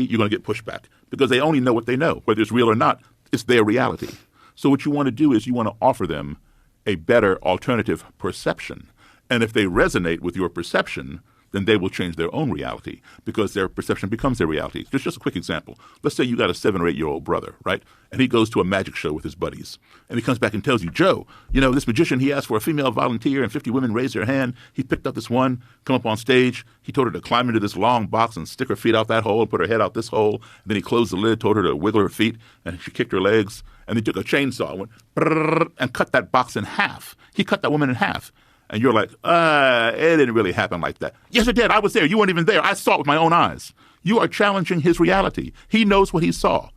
you're going to get pushback because they only know what they know. Whether it's real or not, it's their reality. So what you want to do is you want to offer them a better alternative perception. And if they resonate with your perception, then they will change their own reality because their perception becomes their reality. Just a quick example. Let's say you got a 7 or 8-year-old brother, right? And he goes to a magic show with his buddies. And he comes back and tells you, Joe, this magician, he asked for a female volunteer and 50 women raised their hand. He picked up this one, come up on stage. He told her to climb into this long box and stick her feet out that hole and put her head out this hole. And then he closed the lid, told her to wiggle her feet, and she kicked her legs. And he took a chainsaw and went and cut that box in half. He cut that woman in half. And you're like, it didn't really happen like that. Yes, it did. I was there. You weren't even there. I saw it with my own eyes. You are challenging his reality. He knows what he saw.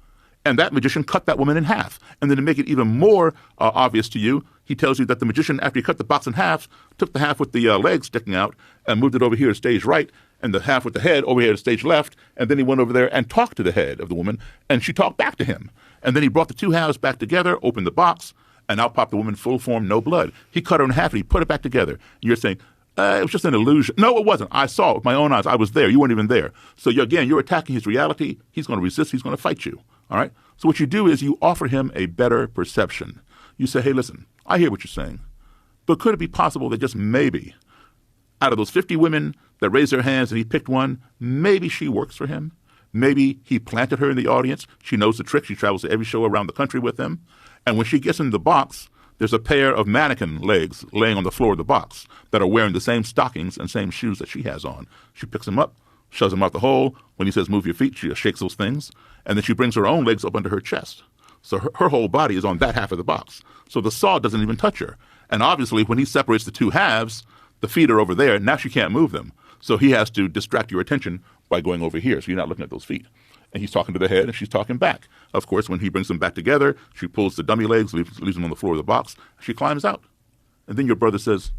And that magician cut that woman in half. And then to make it even more obvious to you, he tells you that the magician, after he cut the box in half, took the half with the legs sticking out and moved it over here to stage right, and the half with the head over here to stage left. And then he went over there and talked to the head of the woman, and she talked back to him. And then he brought the two halves back together, opened the box, and out popped the woman, full form, no blood. He cut her in half and he put it back together. And you're saying, it was just an illusion. No, it wasn't. I saw it with my own eyes. I was there. You weren't even there. So you're attacking his reality. He's going to resist. He's going to fight you. All right? So what you do is you offer him a better perception. You say, hey, listen, I hear what you're saying. But could it be possible that just maybe out of those 50 women that raised their hands and he picked one, maybe she works for him? Maybe he planted her in the audience. She knows the trick. She travels to every show around the country with him. And when she gets in the box, there's a pair of mannequin legs laying on the floor of the box that are wearing the same stockings and same shoes that she has on. She picks them up, shoves them out the hole. When he says, move your feet, she just shakes those things. And then she brings her own legs up under her chest. So her whole body is on that half of the box. So the saw doesn't even touch her. And obviously, when he separates the two halves, the feet are over there. Now she can't move them. So he has to distract your attention by going over here. So you're not looking at those feet. And he's talking to the head, and she's talking back. Of course, when he brings them back together, she pulls the dummy legs, leaves them on the floor of the box. She climbs out. And then your brother says,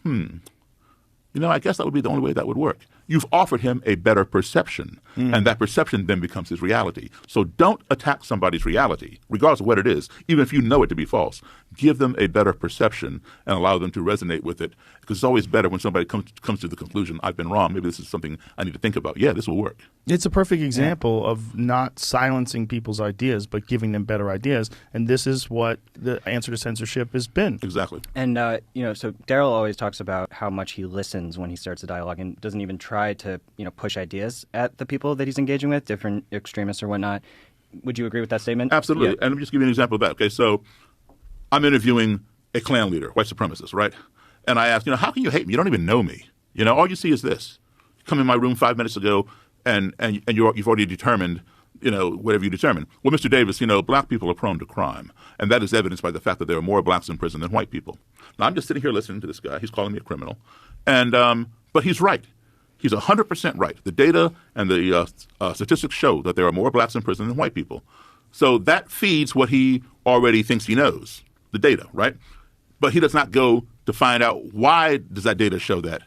I guess that would be the only way that would work. You've offered him a better perception, and that perception then becomes his reality. So don't attack somebody's reality, regardless of what it is, even if you know it to be false. Give them a better perception and allow them to resonate with it, because it's always better when somebody comes to the conclusion, I've been wrong, maybe this is something I need to think about. Yeah, this will work. It's a perfect example of not silencing people's ideas, but giving them better ideas, and this is what the answer to censorship has been. Exactly. And, so Daryl always talks about how much he listens when he starts a dialogue and doesn't even try to, push ideas at the people that he's engaging with, different extremists or whatnot. Would you agree with that statement? Absolutely. Yeah. And let me just give you an example of that. Okay, so I'm interviewing a Klan leader, white supremacist, right? And I ask, how can you hate me? You don't even know me. All you see is this. You come in my room 5 minutes ago, and you've already determined, whatever you determine. Well, Mr. Davis, black people are prone to crime, and that is evidenced by the fact that there are more blacks in prison than white people. Now, I'm just sitting here listening to this guy. He's calling me a criminal, and but he's right. He's 100% right. The data and the statistics show that there are more blacks in prison than white people. So that feeds what he already thinks he knows, the data, right? But he does not go to find out why does that data show that.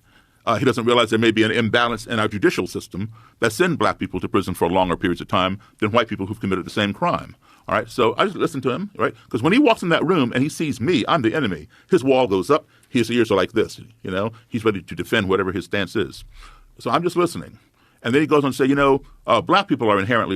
He doesn't realize there may be an imbalance in our judicial system that send black people to prison for longer periods of time than white people who've committed the same crime. All right, so I just listen to him, right? Because when he walks in that room and he sees me, I'm the enemy. His wall goes up. His ears are like this. He's ready to defend whatever his stance is. So I'm just listening. And then he goes on to say, black people are inherently